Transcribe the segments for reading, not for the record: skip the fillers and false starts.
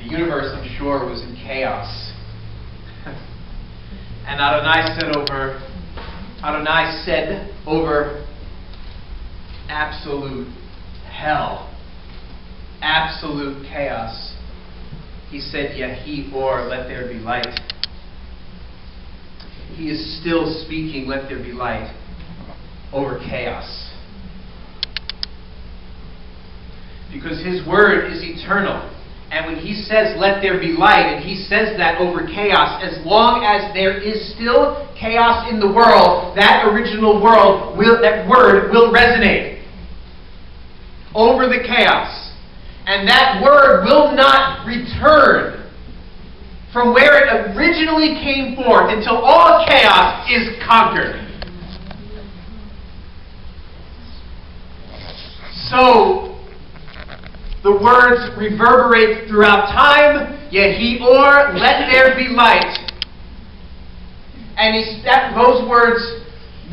The universe, I'm sure, was in chaos. And Adonai said over absolute hell, absolute chaos, he said, Yehi or, let there be light. He is still speaking, let there be light, over chaos. Because his word is eternal. And when he says, let there be light, and he says that over chaos, as long as there is still chaos in the world, that original that word will resonate over the chaos. And that word will not return from where it originally came forth until all chaos is conquered. So, the words reverberate throughout time. Yehi or, let there be light. And those words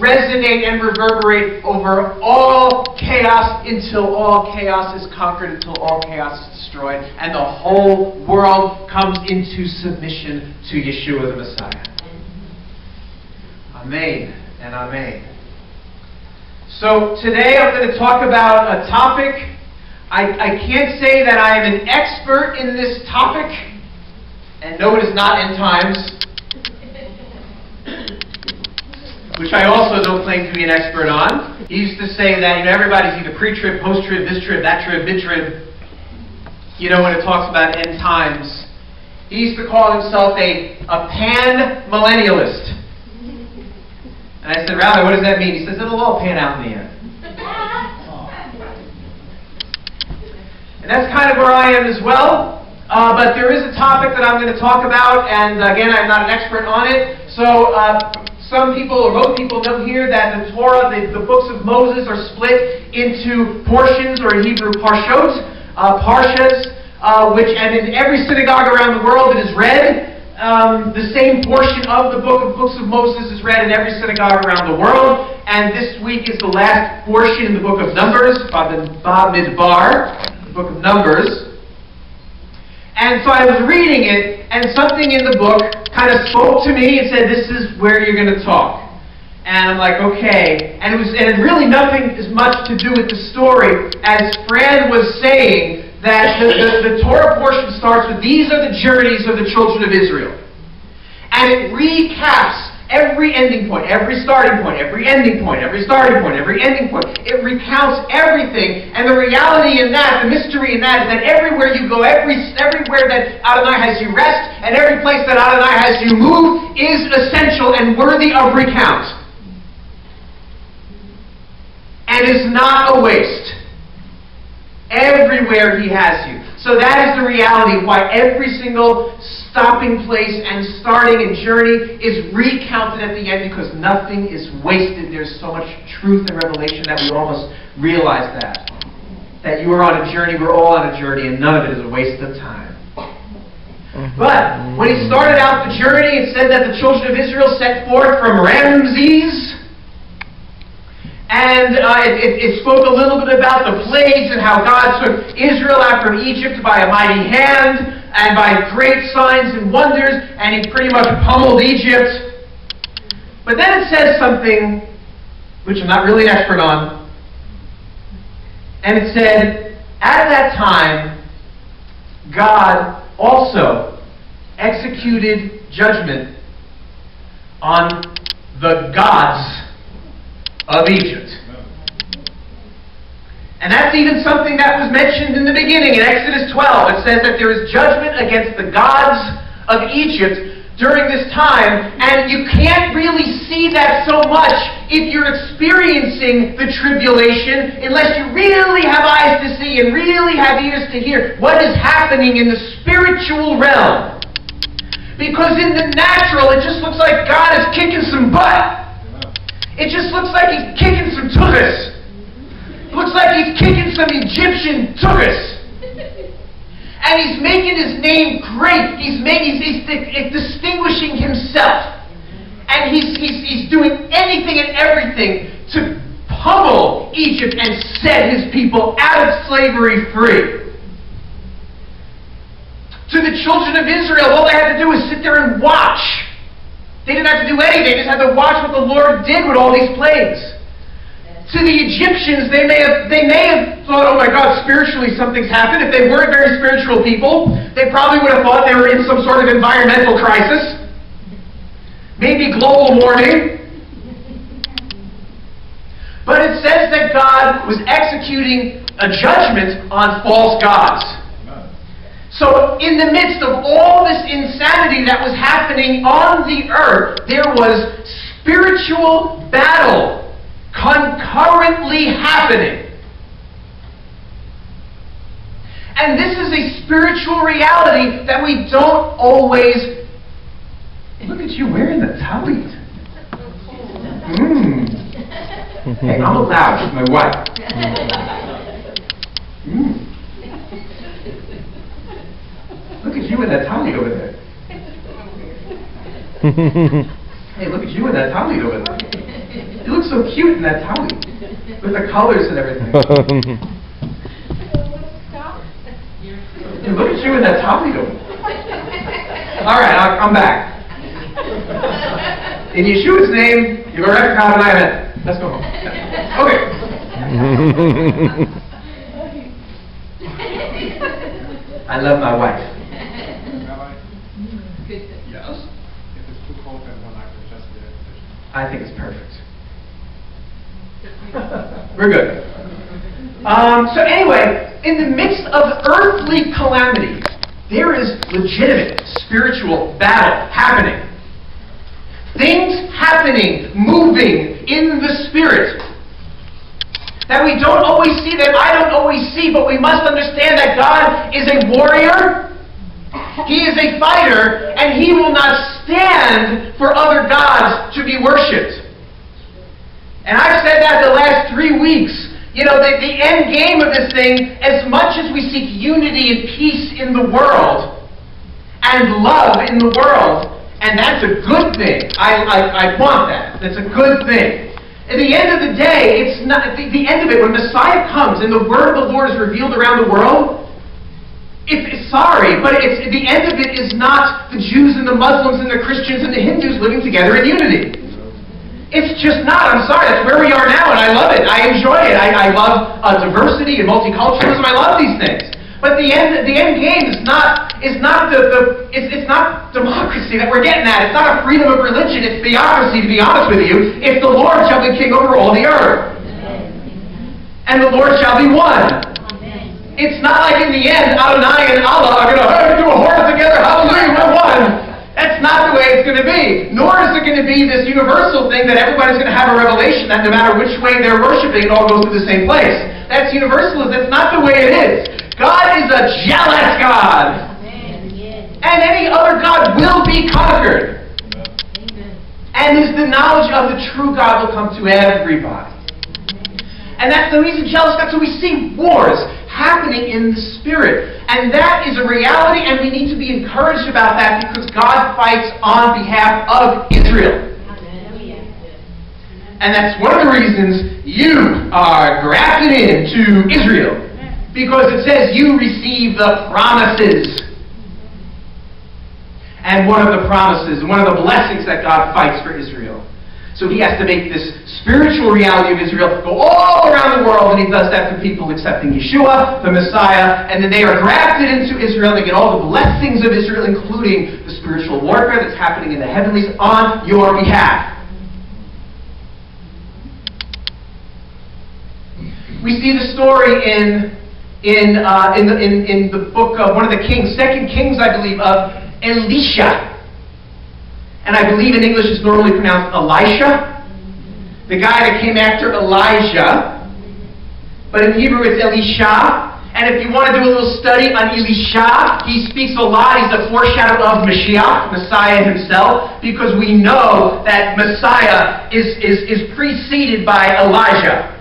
resonate and reverberate over all chaos until all chaos is conquered, until all chaos is destroyed, and the whole world comes into submission to Yeshua the Messiah. Amen and amen. So today I'm going to talk about a topic. I can't say that I am an expert in this topic, and no, it is not end times, which I also don't claim to be an expert on. He used to say that everybody's either pre-trib, post-trib, this trib, that trib, mid-trib. When it talks about end times, he used to call himself a pan-millennialist. And I said, Rabbi, what does that mean? He says, it'll all pan out in the end. And that's kind of where I am as well. But there is a topic that I'm going to talk about, and again, I'm not an expert on it. So some people, or most people, know here that the Torah, the books of Moses, are split into portions, or in Hebrew, parshot, parshas, and in every synagogue around the world it is read. The same portion of the books of Moses is read in every synagogue around the world. And this week is the last portion in the book of Numbers, Bamidbar, the book of Numbers. And so I was reading it, and something in the book kind of spoke to me and said, this is where you're going to talk. And I'm like, okay. And it really nothing as much to do with the story as Fran was saying, that the Torah portion starts with, these are the journeys of the children of Israel. And it recaps every ending point, every starting point, every ending point, every starting point, every ending point. It recounts everything. And the reality in that, the mystery in that, is that everywhere you go, everywhere that Adonai has you rest, and every place that Adonai has you move, is essential and worthy of recount. And is not a waste. Everywhere he has you. So that is the reality of why every single stopping place and starting and journey is recounted at the end, because nothing is wasted. There's so much truth and revelation that we almost realize that. That you are on a journey, we're all on a journey, and none of it is a waste of time. But when he started out the journey, it said that the children of Israel set forth from Ramses. And it spoke a little bit about the plagues and how God took Israel out from Egypt by a mighty hand and by great signs and wonders, and he pretty much pummeled Egypt. But then it says something which I'm not really an expert on. And it said, at that time, God also executed judgment on the gods of Egypt. And that's even something that was mentioned in the beginning in Exodus 12. It says that there is judgment against the gods of Egypt during this time, and you can't really see that so much if you're experiencing the tribulation, unless you really have eyes to see and really have ears to hear what is happening in the spiritual realm. Because in the natural, it just looks like God is kicking some butt. It just looks like he's kicking some tuchus. Looks like he's kicking some Egyptian tuchus. And he's making his name great. He's distinguishing himself. And he's doing anything and everything to pummel Egypt and set his people out of slavery free. To to the children of Israel, all they had to do was sit there and watch. They didn't have to do anything. They just had to watch what the Lord did with all these plagues. To the Egyptians, they may have thought, oh my God, spiritually something's happened. If they weren't very spiritual people, they probably would have thought they were in some sort of environmental crisis. Maybe global warming. But it says that God was executing a judgment on false gods. So in the midst of all this insanity that was happening on the earth, there was spiritual battle concurrently happening. And this is a spiritual reality that we don't always... Look at you wearing the talit. Hey, I'm allowed with my wife. Look at you in that talit over there. Hey, look at you in that talit over there. You look so cute in that talit, with the colors and everything. Hey, look at you in that talit over there. All right, I'll come back. In Yeshua's name, Yivarech Adonai Amen. Let's go home. Okay. I love my wife. Rabbi? Yes? If it's too cold, then one I can adjust the air conditioning. I think it's perfect. We're good. So anyway, in the midst of earthly calamity, there is legitimate spiritual battle happening. Things happening, moving in the Spirit that we don't always see, that I don't always see, but we must understand that God is a warrior, He is a fighter, and He will not stand for other gods to be worshipped. And I've said that the last 3 weeks. You know, the end game of this thing, as much as we seek unity and peace in the world, and love in the world, and that's a good thing. I want that. That's a good thing. At the end of the day, it's not the end of it, when Messiah comes and the word of the Lord is revealed around the world, sorry, but the end of it is not the Jews and the Muslims and the Christians and the Hindus living together in unity. It's just not. I'm sorry. That's where we are now, and I love it. I enjoy it. I love diversity and multiculturalism. I love these things. But the end game is not democracy that we're getting at. It's not a freedom of religion. It's theocracy, to be honest with you. It's the Lord shall be king over all the earth, and the Lord shall be one. It's not like in the end, Adonai and Allah are going to do a horde together. Hallelujah, we're one. That's not the way it's going to be. Nor is it going to be this universal thing that everybody's going to have a revelation that no matter which way they're worshiping, it all goes to the same place. That's universalism. That's not the way it is. God is a jealous God. And any other God will be conquered. And the knowledge of the true God will come to everybody. And that's the reason jealous God. So we see wars happening in the Spirit. And that is a reality, and we need to be encouraged about that because God fights on behalf of Israel. And that's one of the reasons you are grafted into Israel. Because it says you receive the promises. And one of the promises, one of the blessings that God fights for Israel. So He has to make this spiritual reality of Israel go all around the world, and He does that through people accepting Yeshua, the Messiah, and then they are grafted into Israel. They get all the blessings of Israel, including the spiritual warfare that's happening in the heavenlies on your behalf. We see the story in the book of one of the kings, 2 Kings, I believe, of Elisha. And I believe in English it's normally pronounced Elisha, the guy that came after Elijah. But in Hebrew it's Elisha. And if you want to do a little study on Elisha, he speaks a lot. He's a foreshadow of Mashiach, Messiah himself, because we know that Messiah is preceded by Elijah.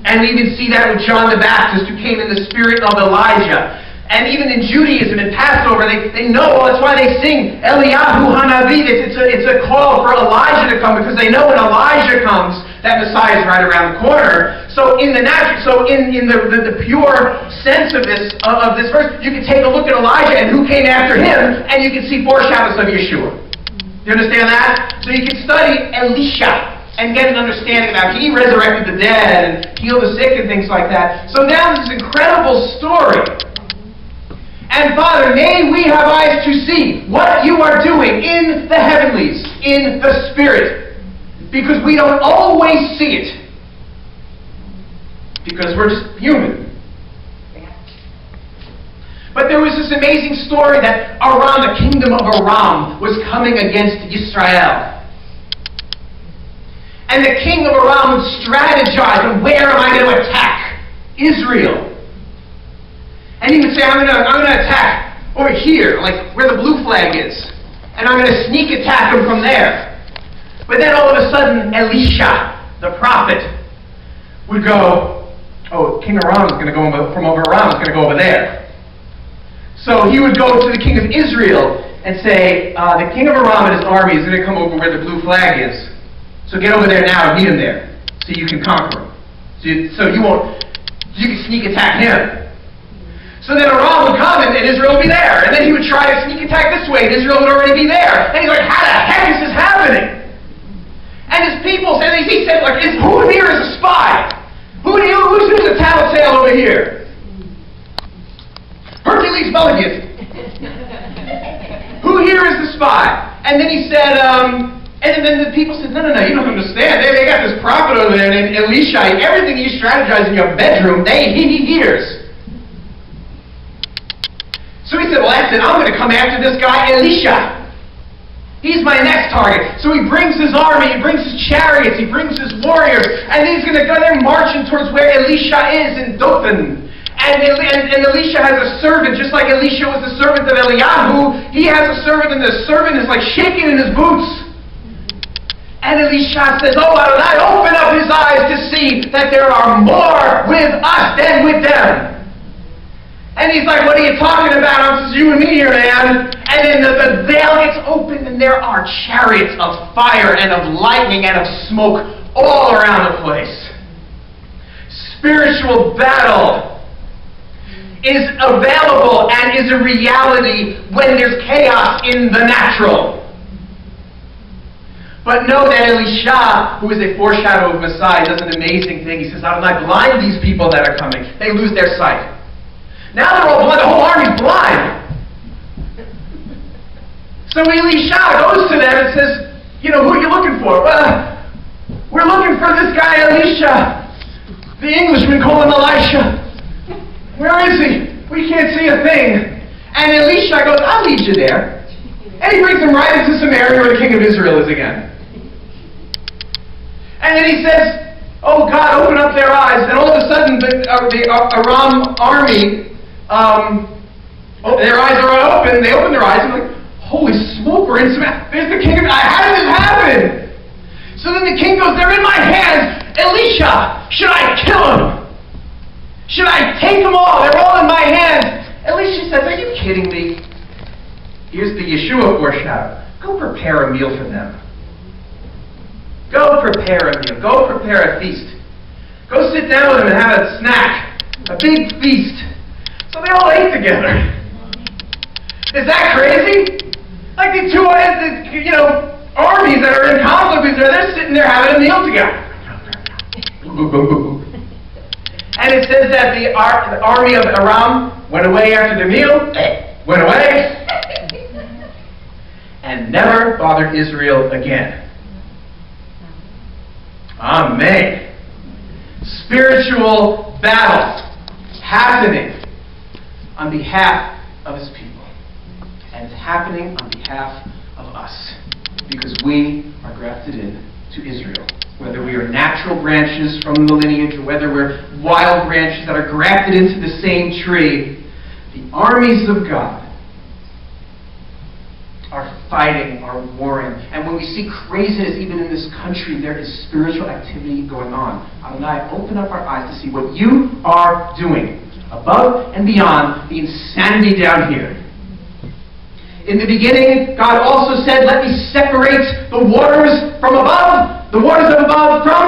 And we even see that with John the Baptist, who came in the spirit of Elijah. And even in Judaism, in Passover, they know, well, that's why they sing Eliyahu Hanavi. It's a call for Elijah to come, because they know when Elijah comes, that Messiah is right around the corner. So in the natural, so in the pure sense of this verse, you can take a look at Elijah and who came after him, and you can see foreshadows of Yeshua. Do you understand that? So you can study Elisha and get an understanding about he resurrected the dead and healed the sick and things like that. So now this incredible story. And Father, may we have eyes to see what you are doing in the heavenlies, in the Spirit. Because we don't always see it. Because we're just human. But there was this amazing story that Aram, the kingdom of Aram, was coming against Israel. And the king of Aram would strategize on where am I going to attack Israel. And he would say, I'm going to attack over here, like where the blue flag is. And I'm going to sneak attack them from there. But then all of a sudden, Elisha, the prophet, would go, oh, King Aram is going to go from over Aram, is going to go over there. So he would go to the king of Israel and say, the king of Aram and his army is going to come over where the blue flag is. So get over there now and meet him there, so you can conquer him. So you can sneak attack him. So then Aram would come and Israel would be there. And then he would try to sneak attack this way and Israel would already be there. And he's like, how the heck is this happening? And his people, and he said, like, who here is a spy? Who's a tattletale over here? Hercules Mulligan. Who here is the spy? And then he said, and then the people said, no, you don't understand. They got this prophet over there named Elisha. Everything you strategize in your bedroom, he hears. So he said, well, that's it. I'm going to come after this guy, Elisha. He's my next target. So he brings his army, he brings his chariots, he brings his warriors, and he's going to go there marching towards where Elisha is in Dothan. And Elisha has a servant, just like Elisha was the servant of Eliyahu. He has a servant, and the servant is like shaking in his boots. And Elisha says, oh, Adonai, open up his eyes to see that there are more with us than with them. And he's like, what are you talking about? It's you and me here, man. And then the veil gets opened, and there are chariots of fire and of lightning and of smoke all around the place. Spiritual battle is available and is a reality when there's chaos in the natural. But know that Elisha, who is a foreshadow of Messiah, does an amazing thing. He says, Adonai, blind these people that are coming. They lose their sight. Now they're all blind. The whole army's blind. So Elisha goes to them and says, who are you looking for? Well, we're looking for this guy Elisha. The Englishman call him Elisha. Where is he? We can't see a thing. And Elisha goes, I'll lead you there. And he brings him right into Samaria where the king of Israel is again. And then he says, oh God, open up their eyes. And all of a sudden the Aram army, their eyes are open. They open their eyes and like, holy smoke, we're in Samaria. There's the king of Israel. How did this happen? So then the king goes, they're in my hands. Elisha, should I kill him? Should I take them all? They're all in my hands. Elisha says, are you kidding me? Here's the Yeshua foreshadow. Go prepare a meal for them. Go prepare a meal. Go prepare a feast. Go sit down with them and have a snack. A big feast. So they all ate together. Is that crazy? Like the two armies that are in conflict, they're sitting there having a meal together. And it says that the army of Aram went away after the meal, went away, and never bothered Israel again. Amen. Spiritual battle happening on behalf of his people. And it's happening on behalf of us. Because we are grafted in to Israel. Whether we are natural branches from the lineage or whether we're wild branches that are grafted into the same tree, the armies of God are fighting, are warring. And when we see craziness even in this country, there is spiritual activity going on. Adonai, open up our eyes to see what you are doing. above and beyond the insanity down here. In the beginning, God also said, let me separate the waters from above, the waters of above from